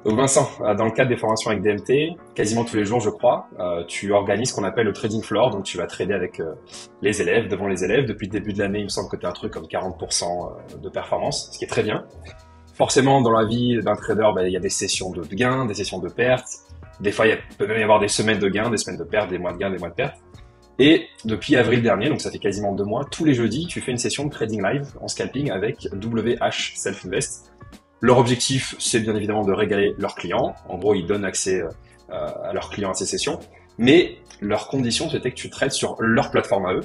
Donc Vincent, dans le cadre des formations avec DMT, quasiment tous les jours, je crois, tu organises ce qu'on appelle le trading floor. Donc tu vas trader avec les élèves, devant les élèves. Depuis le début de l'année, il me semble que tu as un truc comme 40% de performance, ce qui est très bien. Forcément, dans la vie d'un trader, il y a des sessions de gains, des sessions de pertes. Des fois, il peut même y avoir des semaines de gains, des semaines de pertes, des mois de gains, des mois de pertes. Et depuis avril dernier, donc ça fait quasiment 2 mois, tous les jeudis, tu fais une session de trading live en scalping avec WH Self Invest. Leur objectif, c'est bien évidemment de régaler leurs clients. En gros, ils donnent accès à leurs clients à ces sessions. Mais leur condition, c'était que tu traites sur leur plateforme à eux.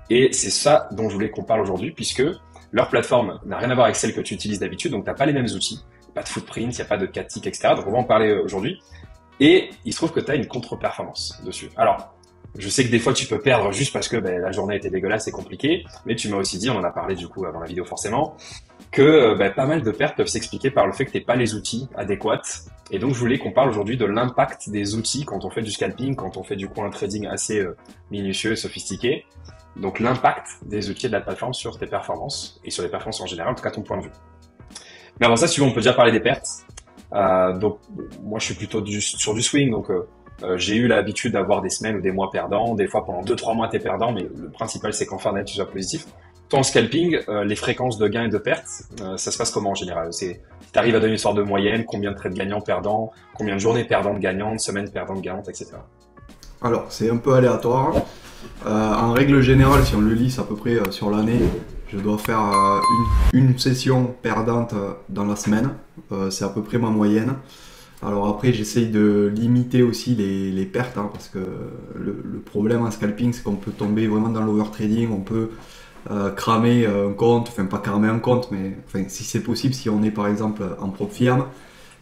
Et c'est ça dont je voulais qu'on parle aujourd'hui, puisque leur plateforme n'a rien à voir avec celle que tu utilises d'habitude. Donc, tu n'as pas les mêmes outils. Pas de footprint, il n'y a pas de cat tick, etc. Donc, on va en parler aujourd'hui. Et il se trouve que tu as une contre-performance dessus. Alors, je sais que des fois tu peux perdre juste parce que la journée était dégueulasse et compliquée, mais tu m'as aussi dit, on en a parlé du coup avant la vidéo forcément, que pas mal de pertes peuvent s'expliquer par le fait que tu n'aies pas les outils adéquats. Et donc je voulais qu'on parle aujourd'hui de l'impact des outils quand on fait du scalping, quand on fait du coup un trading assez minutieux et sophistiqué. Donc l'impact des outils de la plateforme sur tes performances et sur les performances en général, en tout cas ton point de vue. Mais avant ça, si tu veux, on peut déjà parler des pertes. Donc moi je suis plutôt sur du swing, donc j'ai eu l'habitude d'avoir des semaines ou des mois perdants, des fois pendant 2-3 mois t'es perdant, mais le principal c'est qu'en fin d'année tu sois positif. Toi en scalping, les fréquences de gains et de pertes, ça se passe comment en général? C'est, tu arrives à donner une sorte de moyenne, combien de trades gagnants perdants, combien de journées perdantes gagnantes, semaines perdantes gagnantes, etc. Alors, c'est un peu aléatoire. En règle générale, si on le lisse à peu près sur l'année, je dois faire une session perdante dans la semaine. C'est à peu près ma moyenne. Alors après, j'essaye de limiter aussi les pertes, hein, parce que le problème en scalping, c'est qu'on peut tomber vraiment dans l'overtrading, on peut cramer un compte, enfin pas cramer un compte, mais enfin, si c'est possible, si on est par exemple en propre firme.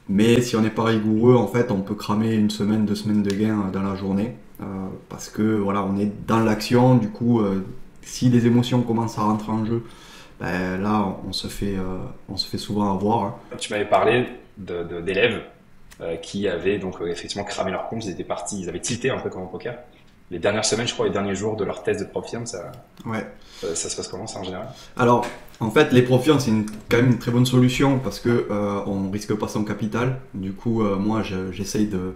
Mais si on n'est pas rigoureux, en fait, on peut cramer une semaine, 2 semaines de gains dans la journée. Parce que voilà, on est dans l'action, du coup, si les émotions commencent à rentrer en jeu, là, on se fait souvent avoir, hein. Tu m'avais parlé d'élèves qui avaient donc effectivement cramé leur compte, ils étaient partis, ils avaient tilté un peu comme au poker. Les dernières semaines, je crois, les derniers jours de leur test de prof firme, Ouais. ça se passe comment ça en général? Alors, en fait, les profils, c'est quand même une très bonne solution parce que on risque pas son capital. Du coup, moi, j'essaye de,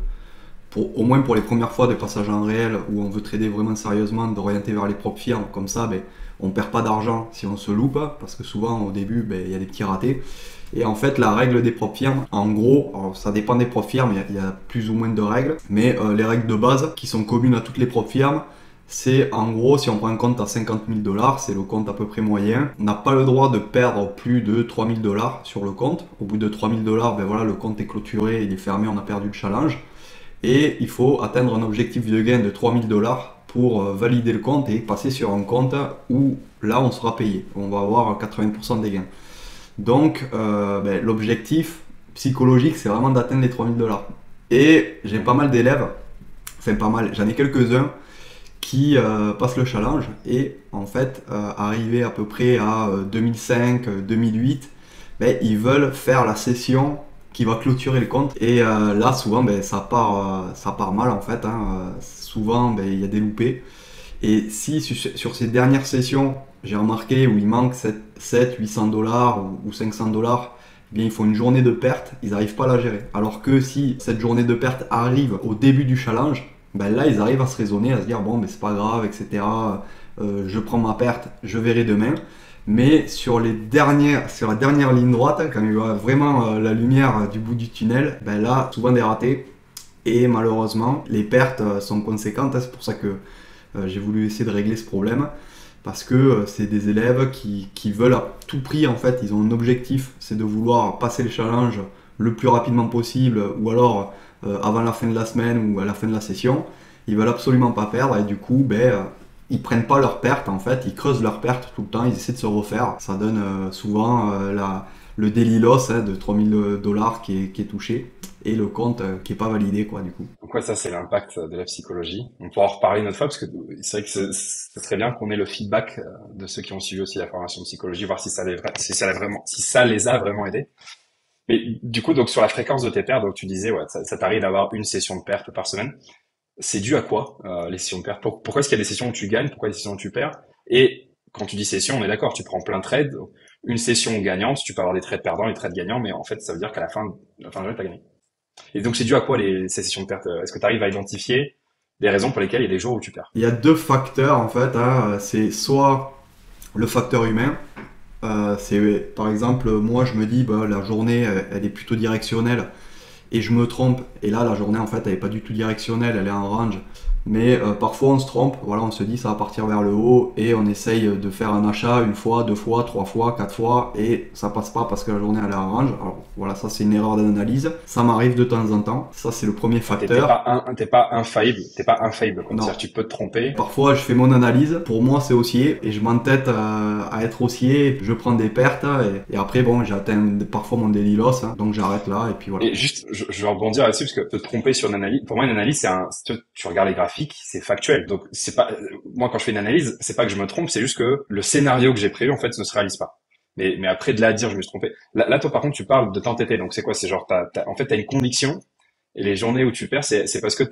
au moins pour les premières fois de passage en réel où on veut trader vraiment sérieusement, d'orienter vers les propres firmes. Comme ça, on perd pas d'argent si on se loupe, parce que souvent au début, il y a des petits ratés. Et en fait, la règle des propres firmes, en gros, alors ça dépend des propres firmes, il y a plus ou moins de règles, mais les règles de base qui sont communes à toutes les propres firmes, c'est en gros, si on prend un compte à 50 000 dollars, c'est le compte à peu près moyen, on n'a pas le droit de perdre plus de 3 000 dollars sur le compte. Au bout de 3 000 dollars, voilà, le compte est clôturé, il est fermé, on a perdu le challenge. Et il faut atteindre un objectif de gain de 3 000 dollars pour valider le compte et passer sur un compte où là on sera payé. On va avoir 80% des gains. Donc l'objectif psychologique c'est vraiment d'atteindre les 3 000 dollars. Et j'ai pas mal d'élèves, enfin pas mal, j'en ai quelques-uns qui passent le challenge et en fait arrivés à peu près à 2005, 2008, ils veulent faire la session qui va clôturer le compte. Et là, souvent, ça part mal en fait, hein. Souvent, il y a des loupés. Et si sur ces dernières sessions, j'ai remarqué où il manque 7 800 dollars ou 500 dollars, bien il faut une journée de perte, ils n'arrivent pas à la gérer. Alors que si cette journée de perte arrive au début du challenge, là ils arrivent à se raisonner, à se dire bon, c'est pas grave, etc. Je prends ma perte, je verrai demain. Mais sur la dernière ligne droite, quand il y a vraiment la lumière du bout du tunnel, là, souvent des ratés. Et malheureusement, les pertes sont conséquentes. C'est pour ça que j'ai voulu essayer de régler ce problème. Parce que c'est des élèves qui veulent à tout prix, en fait, ils ont un objectif, c'est de vouloir passer le challenge le plus rapidement possible, ou alors avant la fin de la semaine ou à la fin de la session. Ils veulent absolument pas perdre et du coup, ils prennent pas leurs pertes en fait, ils creusent leurs pertes tout le temps, ils essaient de se refaire. Ça donne souvent le daily loss, hein, de 3 000 dollars qui est touché et le compte qui est pas validé quoi du coup. Donc ouais, ça c'est l'impact de la psychologie. On pourra en reparler une autre fois parce que c'est vrai que ce serait bien qu'on ait le feedback de ceux qui ont suivi aussi la formation de psychologie, voir si ça les a vraiment aidés. Mais du coup, donc sur la fréquence de tes pertes, donc tu disais, ouais, ça t'arrive d'avoir une session de perte par semaine. C'est dû à quoi les sessions de perte? Pourquoi est-ce qu'il y a des sessions où tu gagnes? Pourquoi il y a des sessions où tu perds? Et quand tu dis session, on est d'accord, tu prends plein de trades. Une session gagnante, tu peux avoir des trades perdants, des trades gagnants, mais en fait, ça veut dire qu'à la fin de la journée, tu as gagné. Et donc c'est dû à quoi ces sessions de perte? Est-ce que tu arrives à identifier des raisons pour lesquelles il y a des jours où tu perds? Il y a deux facteurs en fait, hein. C'est soit le facteur humain. C'est par exemple, moi je me dis bah, la journée elle est plutôt directionnelle et je me trompe. Et là, la journée, en fait, elle est pas du tout directionnelle, elle est en range. Mais parfois, on se trompe. Voilà, on se dit ça va partir vers le haut et on essaye de faire un achat une fois, deux fois, trois fois, quatre fois et ça passe pas parce que la journée elle est en range. Alors voilà, ça c'est une erreur d'analyse. Ça m'arrive de temps en temps. Ça c'est le premier facteur. T'es pas infaillible, quoi. Non. C'est-à-dire que tu peux te tromper. Parfois, je fais mon analyse. Pour moi, c'est haussier et je m'entête à être haussier. Je prends des pertes et après, bon, j'atteins parfois mon daily loss, hein, donc j'arrête là et puis voilà. Et juste, je vais rebondir là-dessus parce que te tromper sur une analyse, pour moi, une analyse, tu regardes les graphiques, c'est factuel. Donc, c'est pas, moi, quand je fais une analyse, c'est pas que je me trompe, c'est juste que le scénario que j'ai prévu, en fait, ne se réalise pas. Mais après, de là à dire, je me suis trompé. Là, toi, par contre, tu parles de t'entêter. Donc, c'est quoi? C'est genre, en fait, t'as une conviction et les journées où tu perds, c'est parce que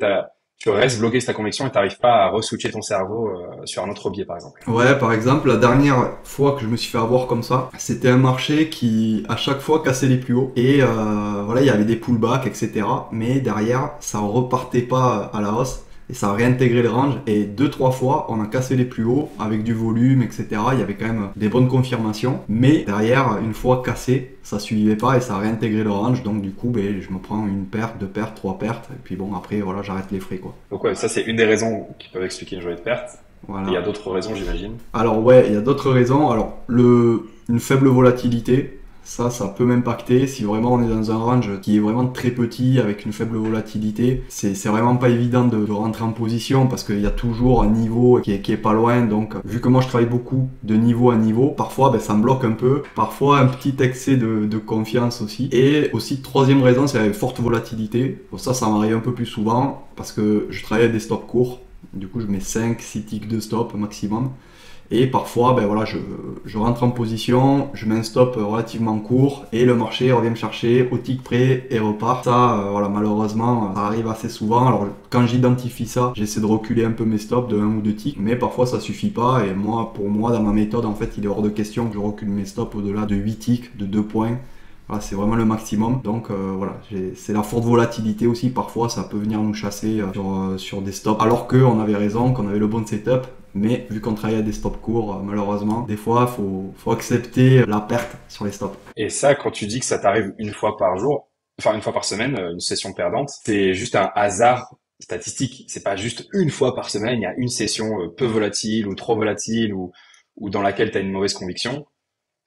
tu restes bloqué sur ta conviction et t'arrives pas à re-switcher ton cerveau sur un autre biais, par exemple. Ouais, par exemple, la dernière fois que je me suis fait avoir comme ça, c'était un marché qui, à chaque fois, cassait les plus hauts. Et voilà, il y avait des pullbacks, etc. Mais derrière, ça repartait pas à la hausse. Et ça a réintégré le range. Et deux, trois fois, on a cassé les plus hauts avec du volume, etc. Il y avait quand même des bonnes confirmations. Mais derrière, une fois cassé, ça suivait pas et ça a réintégré le range. Donc du coup, ben, je me prends une perte, deux pertes, trois pertes. Et puis bon, après, voilà, j'arrête les frais, quoi. Donc, ouais, ça, c'est une des raisons qui peuvent expliquer une journée de perte. Et il y a Voilà. d'autres raisons, j'imagine. Alors ouais, il y a d'autres raisons. Alors une faible volatilité, ça peut m'impacter. Si vraiment on est dans un range qui est vraiment très petit avec une faible volatilité, c'est vraiment pas évident de rentrer en position parce qu'il y a toujours un niveau qui est pas loin. Donc vu que moi je travaille beaucoup de niveau à niveau, parfois ben, ça me bloque un peu. Parfois un petit excès de confiance aussi. Et aussi troisième raison, c'est la forte volatilité. Bon, ça m'arrive un peu plus souvent parce que je travaille à des stops courts. Du coup, je mets 5-6 ticks de stop maximum. Et parfois, ben voilà, je rentre en position, je mets un stop relativement court et le marché revient me chercher au tick près et repart. Ça, voilà, malheureusement, ça arrive assez souvent. Alors, quand j'identifie ça, j'essaie de reculer un peu mes stops de 1 ou 2 ticks, mais parfois ça suffit pas. Et moi, pour moi, dans ma méthode, en fait, il est hors de question que je recule mes stops au-delà de 8 ticks, de 2 points. Voilà, c'est vraiment le maximum. Donc voilà, c'est la forte volatilité aussi. Parfois, ça peut venir nous chasser sur des stops. Alors qu'on avait raison, qu'on avait le bon setup. Mais vu qu'on travaille à des stops courts, malheureusement, des fois, faut accepter la perte sur les stops. Et ça, quand tu dis que ça t'arrive une fois par jour, enfin une fois par semaine, une session perdante, c'est juste un hasard statistique. C'est pas juste une fois par semaine, il y a une session peu volatile ou trop volatile ou dans laquelle tu as une mauvaise conviction.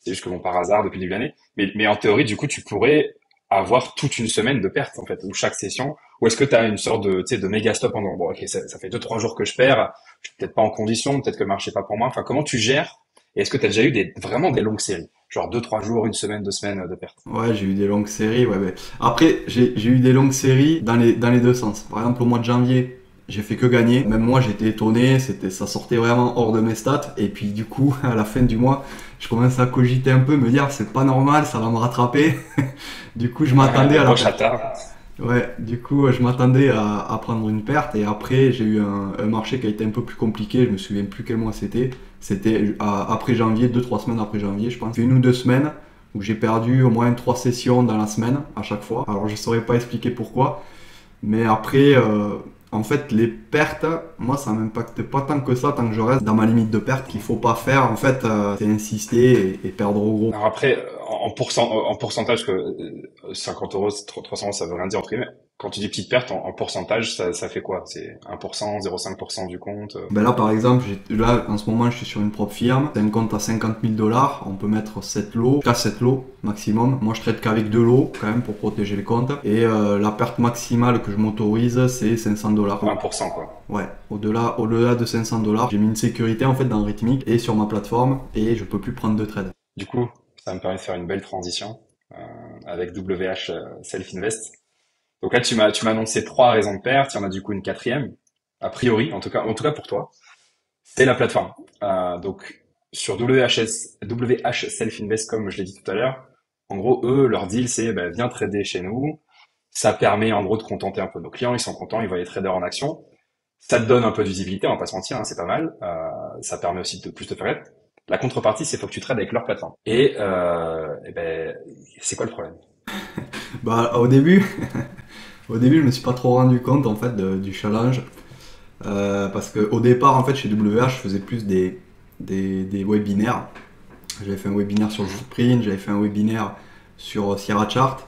C'est juste que bon, par hasard depuis le début de l'année. Mais en théorie, du coup, tu pourrais avoir toute une semaine de perte, en fait, ou chaque session. Ou est-ce que tu as une sorte de, tu sais, de méga stop en disant, bon, ok, ça fait 2, 3 jours que je perds, je suis peut-être pas en condition, peut-être que le marché est pas pour moi. Enfin, comment tu gères? Et est-ce que tu as déjà eu vraiment des longues séries? Genre 2, 3 jours, une semaine, 2 semaines de perte? Ouais, j'ai eu des longues séries. Ouais, ouais. Après, j'ai eu des longues séries dans les deux sens. Par exemple, au mois de janvier, j'ai fait que gagner. Même moi, j'étais étonné. Ça sortait vraiment hors de mes stats. Et puis, du coup, à la fin du mois, je commence à cogiter un peu, me dire, c'est pas normal, ça va me rattraper. Du coup, je m'attendais à la perte. Chata. Ouais, du coup, je m'attendais à prendre une perte et après, j'ai eu un marché qui a été un peu plus compliqué. Je me souviens plus quel mois c'était. C'était après janvier, 2, 3 semaines après janvier, je pense. 1 ou 2 semaines où j'ai perdu au moins 3 sessions dans la semaine à chaque fois. Alors, je saurais pas expliquer pourquoi, mais après, en fait, les pertes, moi, ça m'impacte pas tant que ça, tant que je reste dans ma limite de perte qu'il faut pas faire. En fait, c'est insister et perdre au gros. Alors après, en pourcentage, que 50 euros, 300 euros, ça veut rien dire entre guillemets. Quand tu dis petite perte, en pourcentage, ça fait quoi? C'est 1%, 0,5% du compte? Ben là, par exemple, là, en ce moment, je suis sur une propre firme. C'est un compte à 50 000 $. On peut mettre 7 lots, jusqu'à 7 lots maximum. Moi, je traite qu'avec 2 lots, quand même, pour protéger les comptes. Et la perte maximale que je m'autorise, c'est 500 $. 1%, quoi. Ouais, au-delà de 500 $, j'ai mis une sécurité, en fait, dans Rhythmic et sur ma plateforme. Et je peux plus prendre de trade. Du coup, ça me permet de faire une belle transition avec WH Self Invest. Donc là, tu m'as annoncé 3 raisons de perte. Il y en a du coup une quatrième, a priori, en tout cas pour toi. C'est la plateforme. Donc sur WH Self Invest, comme je l'ai dit tout à l'heure, en gros, eux, leur deal, c'est ben, viens trader chez nous. Ça permet en gros de contenter un peu nos clients. Ils sont contents, ils voient les traders en action. Ça te donne un peu de visibilité, on va pas se mentir, hein, c'est pas mal. Ça permet aussi de plus te faire connaître. La contrepartie, c'est faut que tu trades avec leur plateforme. Et ben, c'est quoi le problème? Bah, au début, Au début, je me suis pas trop rendu compte en fait du challenge. Parce qu'au départ, en fait, chez WH, je faisais plus des webinaires. J'avais fait un webinaire sur le footprint, j'avais fait un webinaire sur Sierra Chart.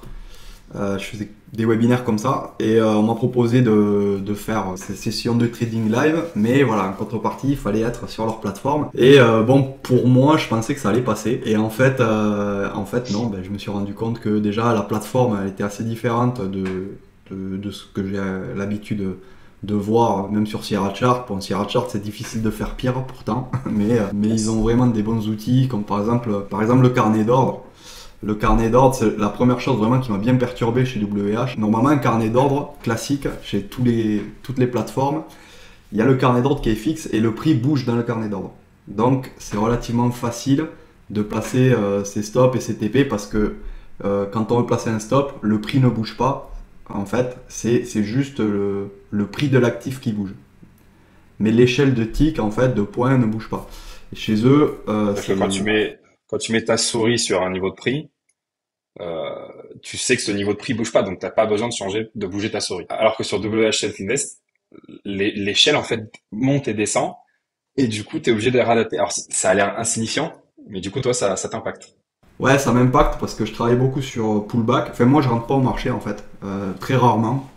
Je faisais des webinaires comme ça et on m'a proposé de faire ces sessions de trading live, mais voilà, en contrepartie, il fallait être sur leur plateforme. Et bon, pour moi, je pensais que ça allait passer. Et en fait non, ben, je me suis rendu compte que déjà la plateforme, elle était assez différente de ce que j'ai l'habitude de voir, même sur Sierra Chart. Bon, Sierra Chart, c'est difficile de faire pire pourtant, mais ils ont vraiment des bons outils, comme par exemple le carnet d'ordre. Le carnet d'ordre, c'est la première chose vraiment qui m'a bien perturbé chez WH. Normalement, un carnet d'ordre classique chez toutes les plateformes, il y a le carnet d'ordre qui est fixe et le prix bouge dans le carnet d'ordre. Donc, c'est relativement facile de placer ses stops et ses TP parce que quand on veut placer un stop, le prix ne bouge pas. En fait, c'est juste le prix de l'actif qui bouge. Mais l'échelle de tick, en fait, de points ne bouge pas. Et chez eux, Parce que quand tu mets ta souris sur un niveau de prix, euh, tu sais que ce niveau de prix bouge pas, donc t'as pas besoin de bouger ta souris. Alors que sur WH Self Invest, l'échelle en fait monte et descend, et du coup t'es obligé de réadapter. Alors ça a l'air insignifiant, mais du coup toi ça t'impacte. ouais, ça m'impacte parce que je travaille beaucoup sur pullback. Enfin, moi, je rentre pas au marché en fait, très rarement.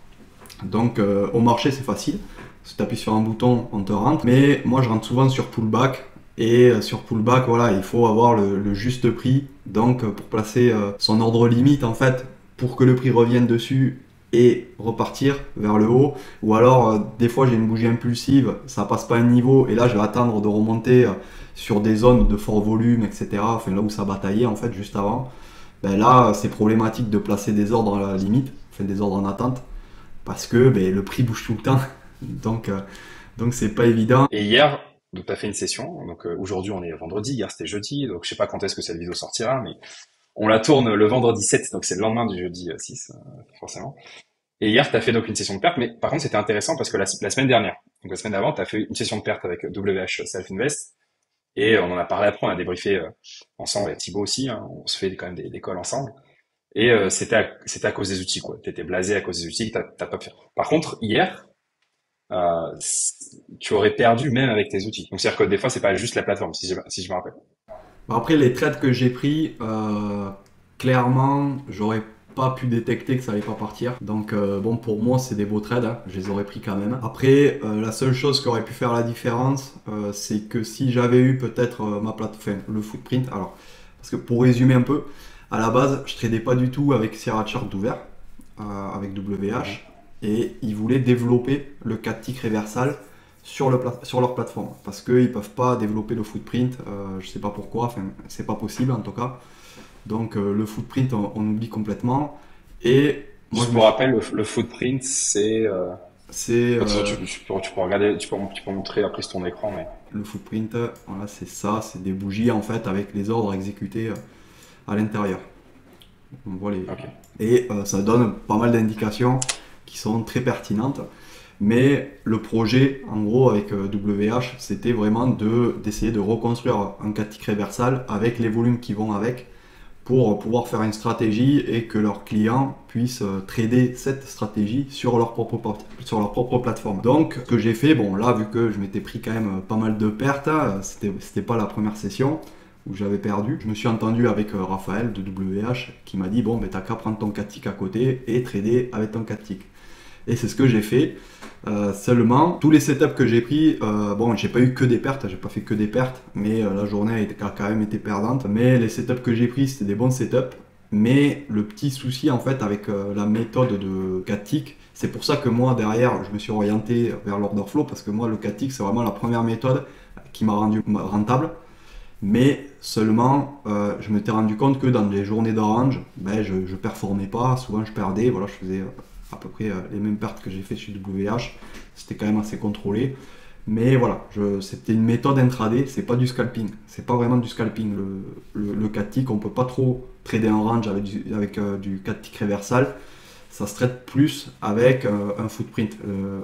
Donc, au marché, c'est facile. Si tu appuies sur un bouton, on te rentre. Mais moi, je rentre souvent sur pullback. Et sur pullback, voilà, il faut avoir le juste prix. Donc, pour placer son ordre limite, en fait, pour que le prix revienne dessus et repartir vers le haut. Ou alors, des fois, j'ai une bougie impulsive, ça passe pas un niveau. Et là, je vais attendre de remonter sur des zones de fort volume, etc. Enfin, là où ça bataillait, en fait, juste avant. Ben là, c'est problématique de placer des ordres à la limite, enfin des ordres en attente parce que ben, le prix bouge tout le temps. Donc, c'est pas évident. Et hier, donc t'as fait une session. Donc aujourd'hui on est vendredi, hier c'était jeudi, donc je sais pas quand est-ce que cette vidéo sortira, mais on la tourne le vendredi 7, donc c'est le lendemain du jeudi 6, forcément. Et hier, tu as fait donc une session de perte, mais par contre, c'était intéressant parce que la semaine dernière, donc la semaine d'avant, tu as fait une session de perte avec WH Self Invest. Et on en a parlé après, on a débriefé ensemble avec Thibaut aussi, hein, on se fait quand même des calls ensemble. Et c'était à cause des outils, quoi. T'étais blasé à cause des outils que t'as pas pu faire. Par contre, hier, tu aurais perdu même avec tes outils. Donc c'est-à-dire que des fois, c'est pas juste la plateforme, si je me rappelle. Après, les trades que j'ai pris, clairement, j'aurais pas pu détecter que ça allait pas partir. Donc, bon, pour moi, c'est des beaux trades, hein. Je les aurais pris quand même. Après, la seule chose qui aurait pu faire la différence, c'est que si j'avais eu peut-être ma plateforme, le footprint, alors, parce que pour résumer un peu, à la base, je tradais pas du tout avec Sierra Chart ouvert, avec Mhm. WH, et ils voulaient développer le 4 tick réversal sur leur plateforme parce qu'ils ne peuvent pas développer le footprint, je ne sais pas pourquoi, enfin c'est pas possible en tout cas. Donc le footprint on oublie complètement et moi Juste je me pour suis... rappel, le footprint, c'est... C'est de toute façon, tu peux regarder, tu peux montrer après sur ton écran, mais... le footprint, voilà, c'est ça, c'est des bougies en fait avec les ordres exécutés à l'intérieur. On voit les... Ok. Et ça donne pas mal d'indications qui sont très pertinentes. Mais le projet, en gros, avec WH, c'était vraiment d'essayer de reconstruire un 4 tick réversal avec les volumes qui vont avec pour pouvoir faire une stratégie et que leurs clients puissent trader cette stratégie sur leur propre plateforme. Donc, ce que j'ai fait, bon, là, vu que je m'étais pris quand même pas mal de pertes, hein, c'était pas la première session où j'avais perdu. Je me suis entendu avec Raphaël de WH qui m'a dit bon, ben, t'as qu'à prendre ton 4 tick à côté et trader avec ton 4 tick. Et c'est ce que j'ai fait. Seulement, tous les setups que j'ai pris, bon, j'ai pas eu que des pertes, j'ai pas fait que des pertes, mais la journée a quand même été perdante. Mais les setups que j'ai pris, c'était des bons setups. Mais le petit souci en fait avec la méthode de 4 ticks, c'est pour ça que moi derrière je me suis orienté vers l'order flow parce que moi le 4 ticks c'est vraiment la première méthode qui m'a rendu rentable. Mais seulement, je m'étais rendu compte que dans les journées d'orange, ben, je performais pas, souvent je perdais, voilà, je faisais à peu près les mêmes pertes que j'ai fait chez WH, c'était quand même assez contrôlé. Mais voilà, c'était une méthode intraday, c'est pas du scalping, c'est pas vraiment du scalping le 4 tick, on peut pas trop trader en range avec du 4 tick réversal, ça se traite plus avec un footprint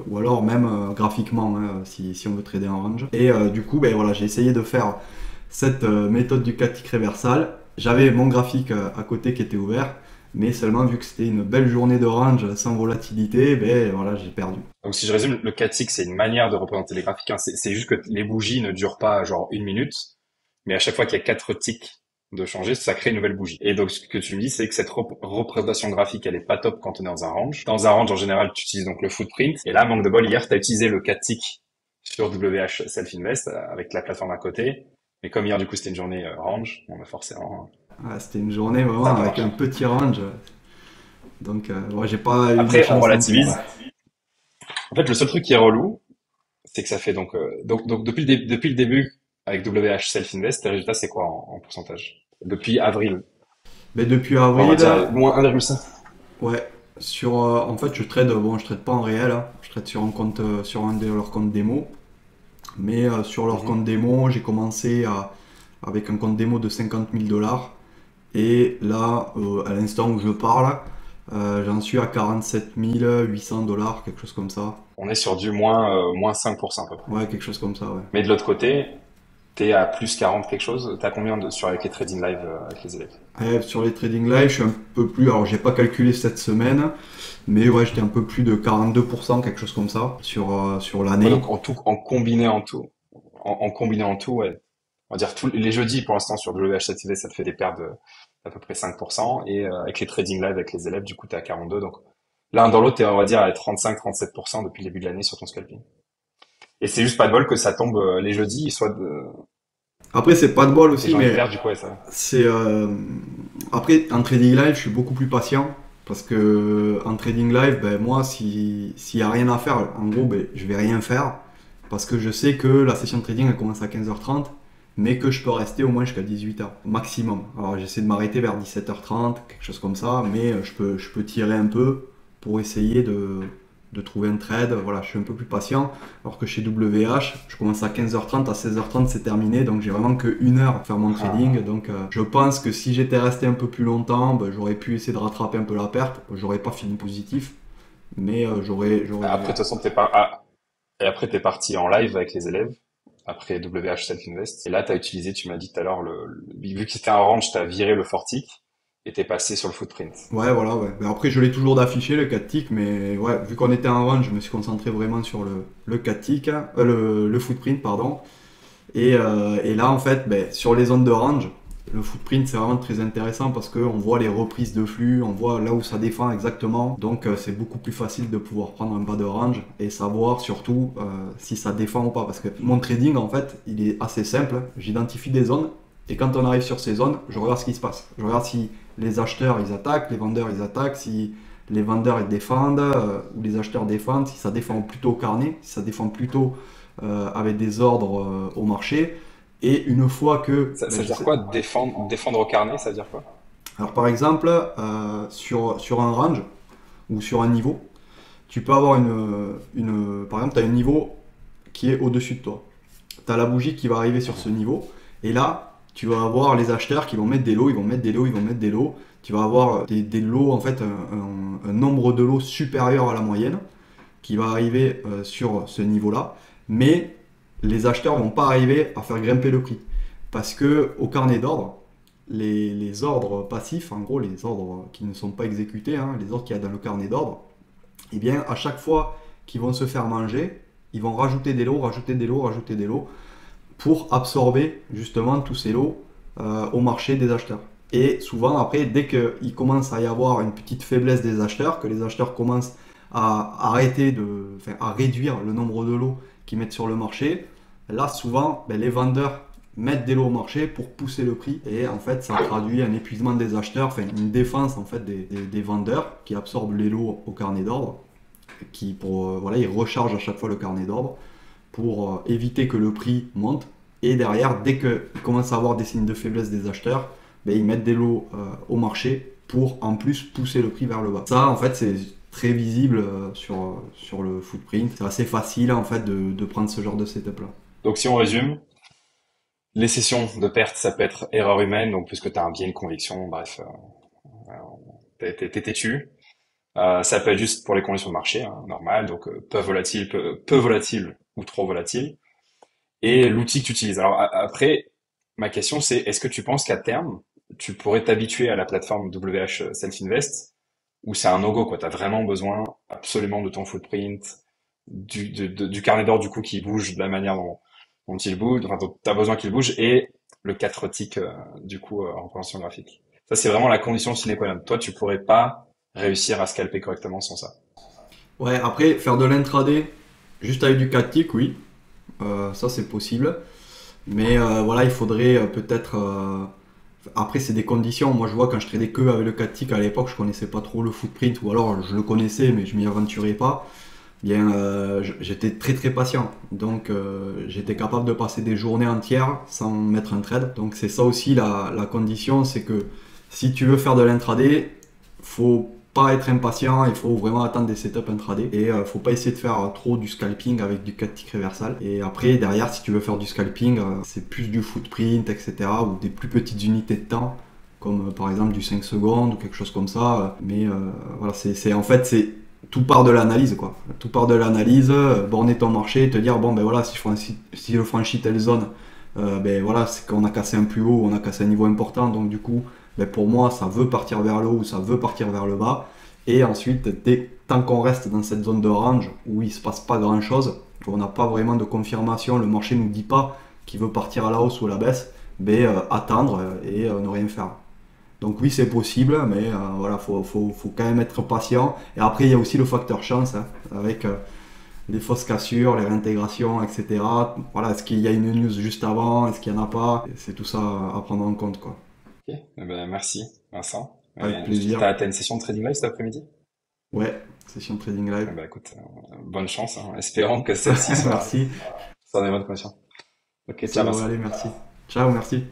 ou alors même graphiquement hein, si on veut trader en range. Et du coup, ben, voilà, j'ai essayé de faire cette méthode du 4 tick réversal. J'avais mon graphique à côté qui était ouvert Mais seulement vu que c'était une belle journée de range sans volatilité, ben voilà, j'ai perdu. Donc si je résume, le 4 tick, c'est une manière de représenter les graphiques, hein. C'est juste que les bougies ne durent pas genre 1 minute, mais à chaque fois qu'il y a 4 ticks de changer, ça crée une nouvelle bougie. Et donc ce que tu me dis, c'est que cette représentation graphique, elle est pas top quand on est dans un range. Dans un range, en général, tu utilises donc le footprint. Et là, manque de bol, hier, tu as utilisé le 4 tick sur WH Self Invest avec la plateforme à côté. Mais comme hier, du coup, c'était une journée range, bon, bah forcément, Ah, c'était une journée ça vraiment n'a pas avec un marché. petit range. Donc, ouais, j'ai pas eu de Après, on chance non plus. relativise. En fait, le seul truc qui est relou, c'est que ça fait donc depuis le début avec WH Self Invest, les résultats c'est quoi en pourcentage? Depuis avril, Mais depuis on va avril, dire moins 1,5. ouais, en fait, je trade pas en réel, hein. Je trade sur un compte, sur un de leurs comptes démo. Mais sur leur Mhm. compte démo, avec un compte démo de 50 000 $. Et là, à l'instant où je parle, j'en suis à 47 800 $, quelque chose comme ça. On est sur du moins 5% à peu près. Ouais, quelque chose comme ça, ouais. Mais de l'autre côté, t'es à plus 40 quelque chose. T'as combien sur avec les trading live avec les élèves? Sur les trading live, je suis un peu plus. Alors, j'ai pas calculé cette semaine, mais ouais, j'étais un peu plus de 42%, quelque chose comme ça, sur Ouais, l'année. donc en combiné en tout, ouais. On va dire tous les jeudis pour l'instant sur WHSATV, ça te fait des pertes d'à peu près 5%. Et avec les trading live avec les élèves, du coup, t'es à 42. Donc l'un dans l'autre, t'es, on va dire, à 35-37% depuis le début de l'année sur ton scalping. Et c'est juste pas de bol que ça tombe les jeudis, Après, c'est pas de bol tes aussi, journées mais pertes, du coup, ouais, ça. c'est. Après, en trading live, je suis beaucoup plus patient. Parce que en trading live, ben, moi, s'il y a rien à faire, en gros, ben, je vais rien faire. Parce que je sais que la session de trading, elle commence à 15h30, mais que je peux rester au moins jusqu'à 18h, maximum. Alors, j'essaie de m'arrêter vers 17h30, quelque chose comme ça, mais je peux tirer un peu pour essayer de trouver un trade. Voilà, je suis un peu plus patient. Alors que chez WH, je commence à 15h30, à 16h30 c'est terminé, donc j'ai vraiment que 1 heure à faire mon Ah. trading. Donc je pense que si j'étais resté un peu plus longtemps, ben, j'aurais pu essayer de rattraper un peu la perte. J'aurais pas fini positif, mais j'aurais. Après, de toute façon, t'es pas, ah, et après, t'es parti en live avec les élèves. Après WH Self Invest. Et là, t'as utilisé, tu m'as dit tout à l'heure, vu que c'était un range, t'as viré le fortic et t'es passé sur le footprint. Ouais, voilà, ouais. Ben, après, je l'ai toujours d'affiché le 4 tick, mais ouais, vu qu'on était en run, je me suis concentré vraiment sur le 4 tick, le footprint, pardon. Et là, en fait, ben, sur les zones de range, le footprint c'est vraiment très intéressant parce qu'on voit les reprises de flux, on voit là où ça défend exactement. Donc c'est beaucoup plus facile de pouvoir prendre un bas de range et savoir surtout si ça défend ou pas. Parce que mon trading, en fait, il est assez simple. J'identifie des zones et quand on arrive sur ces zones, je regarde ce qui se passe. Je regarde si les acheteurs ils attaquent, les vendeurs ils attaquent, si les vendeurs ils défendent ou les acheteurs défendent, si ça défend plutôt au carnet, si ça défend plutôt avec des ordres au marché. Et une fois que Ça, ben, ça veut je dire sais. quoi? Défendre au carnet, ça veut dire quoi? Alors par exemple, sur un range ou sur un niveau, tu peux avoir par exemple, tu as un niveau qui est au-dessus de toi. Tu as la bougie qui va arriver sur ce Mhm. niveau. Et là, tu vas avoir les acheteurs qui vont mettre des lots, ils vont mettre des lots, ils vont mettre des lots. Tu vas avoir des lots, en fait, un nombre de lots supérieur à la moyenne qui va arriver sur ce niveau-là. Mais les acheteurs vont pas arriver à faire grimper le prix. Parce que au carnet d'ordre, les ordres passifs, en gros les ordres qui ne sont pas exécutés, hein, les ordres qu'il y a dans le carnet d'ordre, eh bien à chaque fois qu'ils vont se faire manger, ils vont rajouter des lots, rajouter des lots, rajouter des lots pour absorber justement tous ces lots au marché des acheteurs. Et souvent après, dès qu'il commence à y avoir une petite faiblesse des acheteurs, que les acheteurs commencent à arrêter enfin, à réduire le nombre de lots qu'ils mettent sur le marché, là souvent ben, les vendeurs mettre des lots au marché pour pousser le prix et en fait ça traduit un épuisement des acheteurs, enfin une défense en fait des vendeurs qui absorbent les lots au carnet d'ordre, qui pour voilà ils rechargent à chaque fois le carnet d'ordre pour éviter que le prix monte et derrière dès qu'ils commencent à avoir des signes de faiblesse des acheteurs, ben, ils mettent des lots au marché pour en plus pousser le prix vers le bas. Ça en fait c'est très visible sur le footprint, c'est assez facile en fait de prendre ce genre de setup là. Donc si on résume, les sessions de perte, ça peut être erreur humaine, donc puisque tu as un biais, une conviction, bref, t'es têtu. Ça peut être juste pour les conditions de marché, hein, normal, donc peu volatile ou trop volatile. Et l'outil que tu utilises. Alors après, ma question c'est, est-ce que tu penses qu'à terme, tu pourrais t'habituer à la plateforme WH Self Invest, où c'est un no-go, quoi. T'as vraiment besoin absolument de ton footprint, du carnet d'or, du coup, qui bouge de la manière dont il bouge, enfin, dont t'as besoin qu'il bouge, et le 4 tics, du coup, en représentation graphique. Ça, c'est vraiment la condition sine qua non. Toi, tu pourrais pas réussir à scalper correctement sans ça. Ouais, après, faire de l'intraday, juste avec du 4 ticks, oui, ça c'est possible. Mais voilà, il faudrait peut-être. Après, c'est des conditions. Moi, je vois quand je tradais que avec le 4 ticks à l'époque, je connaissais pas trop le footprint, ou alors je le connaissais, mais je m'y aventurais pas. Bien, j'étais très très patient. Donc, j'étais capable de passer des journées entières sans mettre un trade. Donc, c'est ça aussi la condition, c'est que si tu veux faire de l'intraday, faut pas être impatient, il faut vraiment attendre des setups intraday et faut pas essayer de faire trop du scalping avec du 4 tick reversal. Et après derrière si tu veux faire du scalping, c'est plus du footprint etc. ou des plus petites unités de temps comme par exemple du 5 secondes ou quelque chose comme ça. Mais voilà, en fait c'est tout part de l'analyse quoi. Tout part de l'analyse, borner ton marché, te dire bon ben voilà si je franchis telle zone, ben voilà c'est qu'on a cassé un plus haut, on a cassé un niveau important donc du coup ben pour moi, ça veut partir vers le haut ou ça veut partir vers le bas. Et ensuite, tant qu'on reste dans cette zone de range où il ne se passe pas grand chose, où on n'a pas vraiment de confirmation, le marché ne nous dit pas qu'il veut partir à la hausse ou à la baisse, ben, attendre et ne rien faire. Donc oui, c'est possible, mais voilà, faut quand même être patient. Et après, il y a aussi le facteur chance, hein, avec les fausses cassures, les réintégrations, etc. Voilà, est-ce qu'il y a une news juste avant, est-ce qu'il n'y en a pas? C'est tout ça à prendre en compte, quoi. Ok, eh ben, merci, Vincent. Avec plaisir. T'as une session de trading live cet après-midi? Ouais, session trading live. Eh ben, écoute, bonne chance, hein. Espérons que celle-ci soit, Merci. soit des bonnes conditions. Ok, Ça ciao, devrait Vincent. aller, merci. Ciao, merci.